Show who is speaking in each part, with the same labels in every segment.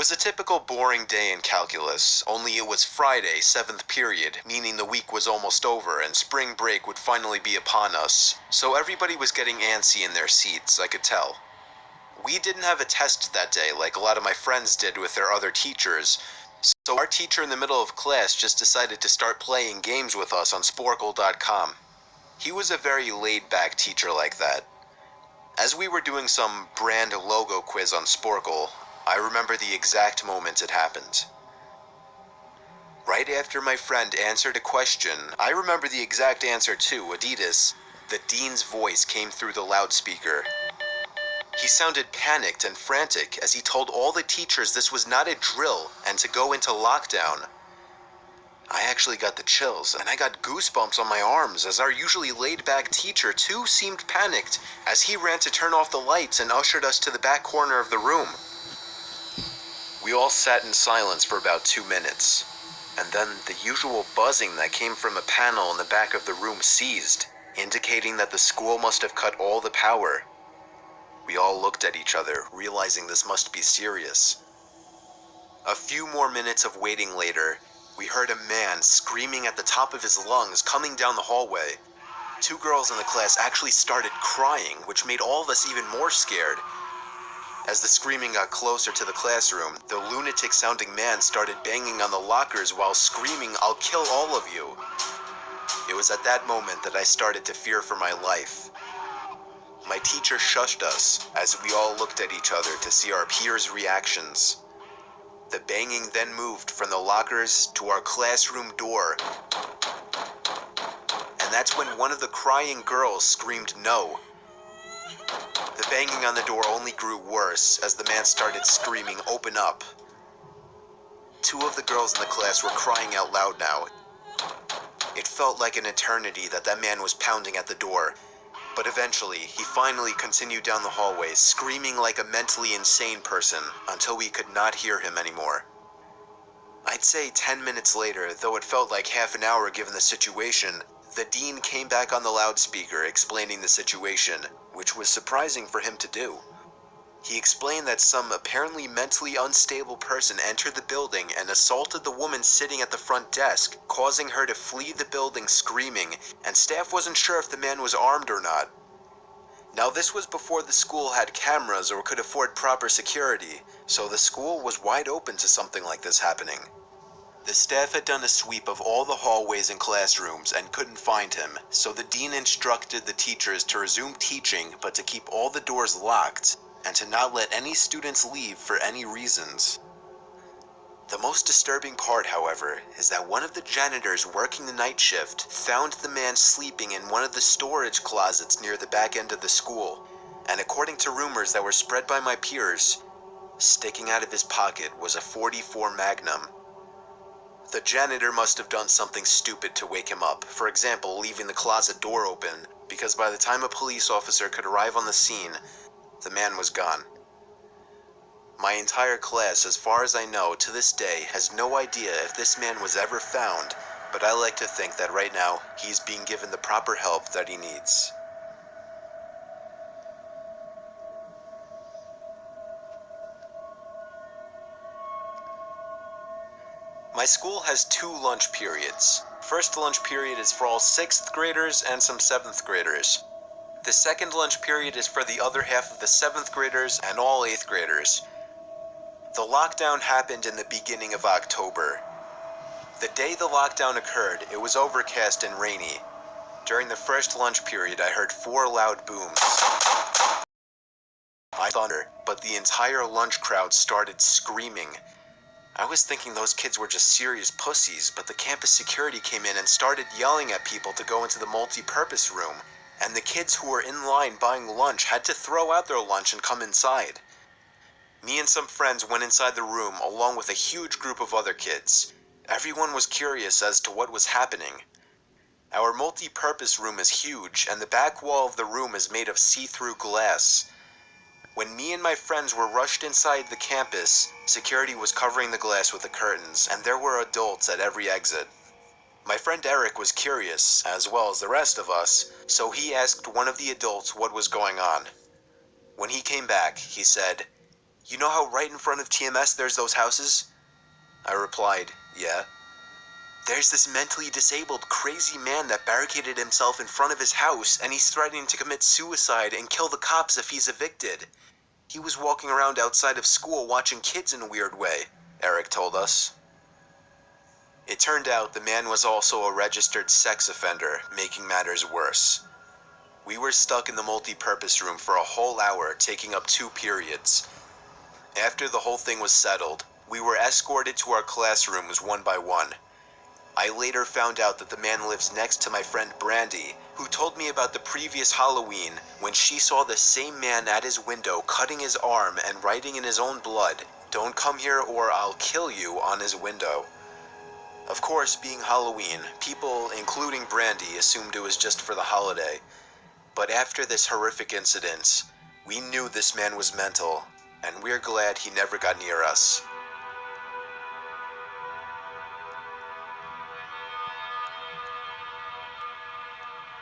Speaker 1: was a typical boring day in calculus, only it was Friday, 7th period, meaning the week was almost over and spring break would finally be upon us, so everybody was getting antsy in their seats, I could tell. We didn't have a test that day like a lot of my friends did with their other teachers, so our teacher in the middle of class just decided to start playing games with us on Sporkle.com. He was a very laid-back teacher like that. As we were doing some brand logo quiz on Sporkle, I remember the exact moment it happened. Right after my friend answered a question, I remember the exact answer too, Adidas. The dean's voice came through the loudspeaker. He sounded panicked and frantic as he told all the teachers this was not a drill and to go into lockdown. I actually got the chills, and I got goosebumps on my arms as our usually laid-back teacher too seemed panicked as he ran to turn off the lights and ushered us to the back corner of the room. We all sat in silence for about 2 minutes, and then the usual buzzing that came from a panel in the back of the room ceased, indicating that the school must have cut all the power. We all looked at each other, realizing this must be serious. A few more minutes of waiting later, we heard a man screaming at the top of his lungs coming down the hallway. 2 girls in the class actually started crying, which made all of us even more scared. As the screaming got closer to the classroom, the lunatic-sounding man started banging on the lockers while screaming, "I'll kill all of you." It was at that moment that I started to fear for my life. My teacher shushed us as we all looked at each other to see our peers' reactions. The banging then moved from the lockers to our classroom door, and that's when one of the crying girls screamed no. The banging on the door only grew worse as the man started screaming, "Open up." 2 of the girls in the class were crying out loud now. It felt like an eternity that man was pounding at the door, but eventually he finally continued down the hallway, screaming like a mentally insane person until we could not hear him anymore. I'd say 10 minutes later, though it felt like half an hour given the situation, the dean came back on the loudspeaker explaining the situation, which was surprising for him to do. He explained that some apparently mentally unstable person entered the building and assaulted the woman sitting at the front desk, causing her to flee the building screaming, and staff wasn't sure if the man was armed or not. Now this was before the school had cameras or could afford proper security, so the school was wide open to something like this happening. The staff had done a sweep of all the hallways and classrooms and couldn't find him, so the dean instructed the teachers to resume teaching but to keep all the doors locked and to not let any students leave for any reasons. The most disturbing part, however, is that one of the janitors working the night shift found the man sleeping in one of the storage closets near the back end of the school, and according to rumors that were spread by my peers, sticking out of his pocket was a .44 Magnum. The janitor must have done something stupid to wake him up, for example, leaving the closet door open, because by the time a police officer could arrive on the scene, the man was gone. My entire class, as far as I know, to this day, has no idea if this man was ever found, but I like to think that right now, he's being given the proper help that he needs. My school has 2 lunch periods. First lunch period is for all 6th graders and some 7th graders. The second lunch period is for the other half of the 7th graders and all 8th graders. The lockdown happened in the beginning of October. The day the lockdown occurred, it was overcast and rainy. During the first lunch period, I heard 4 loud booms. I thunder, but the entire lunch crowd started screaming. I was thinking those kids were just serious pussies, but the campus security came in and started yelling at people to go into the multi-purpose room, and the kids who were in line buying lunch had to throw out their lunch and come inside. Me and some friends went inside the room along with a huge group of other kids. Everyone was curious as to what was happening. Our multi-purpose room is huge, and the back wall of the room is made of see-through glass. When me and my friends were rushed inside the campus, security was covering the glass with the curtains, and there were adults at every exit. My friend Eric was curious, as well as the rest of us, so he asked one of the adults what was going on. When he came back, he said, You know how right in front of TMS there's those houses? I replied, yeah. There's this mentally disabled, crazy man that barricaded himself in front of his house, and he's threatening to commit suicide and kill the cops if he's evicted. He was walking around outside of school watching kids in a weird way, Eric told us. It turned out the man was also a registered sex offender, making matters worse. We were stuck in the multi-purpose room for a whole hour, taking up 2 periods. After the whole thing was settled, we were escorted to our classrooms one by one. I later found out that the man lives next to my friend Brandy, who told me about the previous Halloween when she saw the same man at his window cutting his arm and writing in his own blood, "Don't come here or I'll kill you," on his window. Of course, being Halloween, people, including Brandy, assumed it was just for the holiday. But after this horrific incident, we knew this man was mental, and we're glad he never got near us.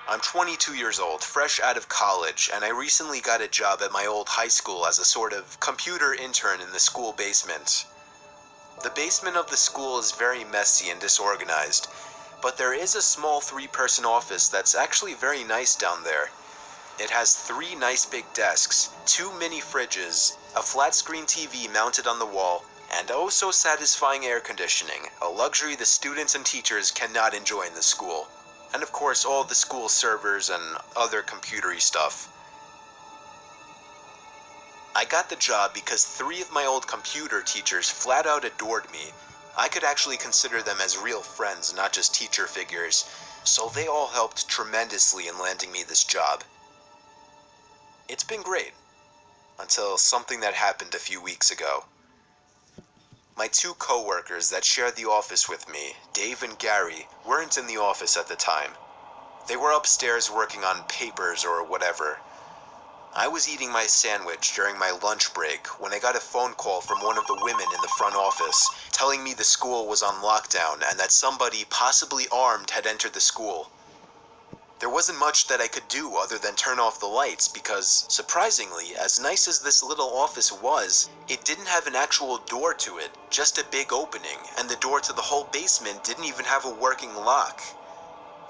Speaker 1: I'm 22 years old, fresh out of college, and I recently got a job at my old high school as a sort of computer intern in the school basement. The basement of the school is very messy and disorganized, but there is a small 3-person office that's actually very nice down there. It has 3 nice big desks, 2 mini fridges, a flat screen TV mounted on the wall, and oh so satisfying air conditioning, a luxury the students and teachers cannot enjoy in the school. And of course all the school servers and other computery stuff. I got the job because 3 of my old computer teachers flat out adored me. I could actually consider them as real friends, not just teacher figures, so they all helped tremendously in landing me this job. It's been great, until something that happened a few weeks ago. My 2 co-workers that shared the office with me, Dave and Gary, weren't in the office at the time. They were upstairs working on papers or whatever. I was eating my sandwich during my lunch break when I got a phone call from one of the women in the front office telling me the school was on lockdown and that somebody, possibly armed, had entered the school. There wasn't much that I could do other than turn off the lights because, surprisingly, as nice as this little office was, it didn't have an actual door to it, just a big opening, and the door to the whole basement didn't even have a working lock.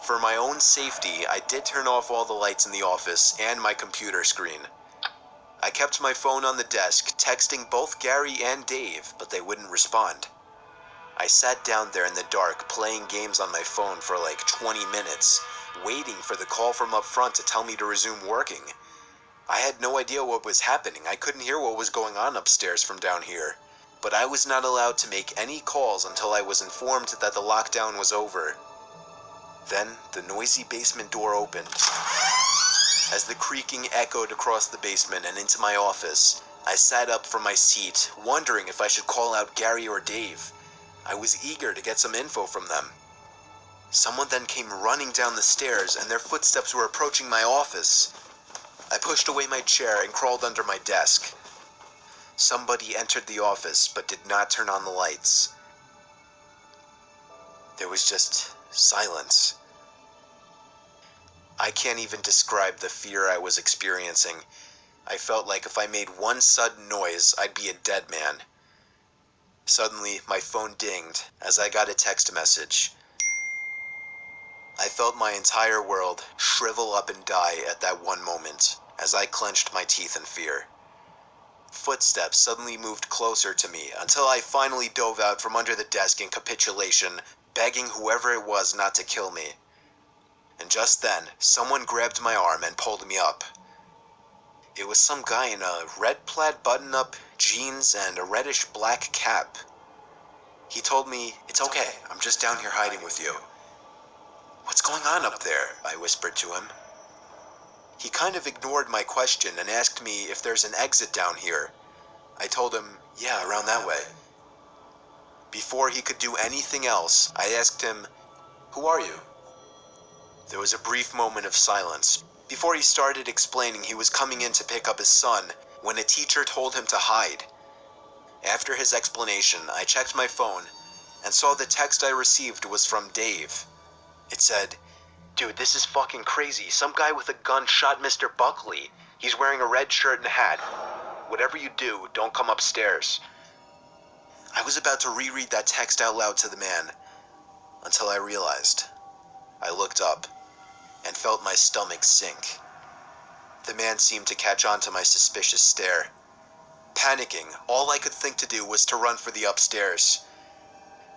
Speaker 1: For my own safety, I did turn off all the lights in the office and my computer screen. I kept my phone on the desk, texting both Gary and Dave, but they wouldn't respond. I sat down there in the dark, playing games on my phone for like 20 minutes, waiting for the call from up front to tell me to resume working. I had no idea what was happening. I couldn't hear what was going on upstairs from down here. But I was not allowed to make any calls until I was informed that the lockdown was over. Then, the noisy basement door opened. As the creaking echoed across the basement and into my office, I sat up from my seat, wondering if I should call out Gary or Dave. I was eager to get some info from them. Someone then came running down the stairs, and their footsteps were approaching my office. I pushed away my chair and crawled under my desk. Somebody entered the office, but did not turn on the lights. There was just silence. I can't even describe the fear I was experiencing. I felt like if I made one sudden noise, I'd be a dead man. Suddenly, my phone dinged as I got a text message. I felt my entire world shrivel up and die at that one moment as I clenched my teeth in fear. Footsteps suddenly moved closer to me until I finally dove out from under the desk in capitulation, begging whoever it was not to kill me. And just then, someone grabbed my arm and pulled me up. It was some guy in a red plaid button-up, jeans, and a reddish-black cap. He told me, "It's okay, I'm just down here hiding with you." "What's going on up there?" I whispered to him. He kind of ignored my question and asked me if there's an exit down here. I told him, "Yeah, around that way." Before he could do anything else, I asked him, "Who are you?" There was a brief moment of silence before he started explaining he was coming in to pick up his son when a teacher told him to hide. After his explanation, I checked my phone and saw the text I received was from Dave. It said, "Dude, this is fucking crazy. Some guy with a gun shot Mr. Buckley. He's wearing a red shirt and hat." Whatever you do, don't come upstairs. I was about to reread that text out loud to the man, until I realized. I looked up, and felt my stomach sink. The man seemed to catch on to my suspicious stare. Panicking, all I could think to do was to run for the upstairs.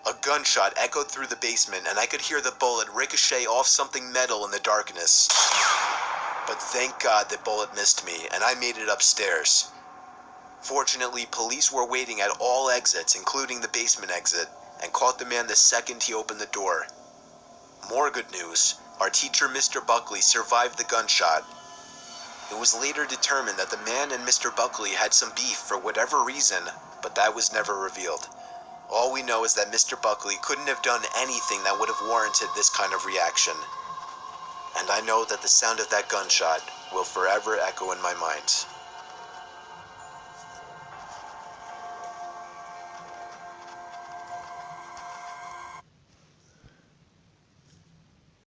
Speaker 1: A gunshot echoed through the basement, and I could hear the bullet ricochet off something metal in the darkness. But thank God the bullet missed me, and I made it upstairs. Fortunately, police were waiting at all exits, including the basement exit, and caught the man the second he opened the door. More good news, our teacher, Mr. Buckley, survived the gunshot. It was later determined that the man and Mr. Buckley had some beef for whatever reason, but that was never revealed. All we know is that Mr. Buckley couldn't have done anything that would have warranted this kind of reaction. And I know that the sound of that gunshot will forever echo in my mind.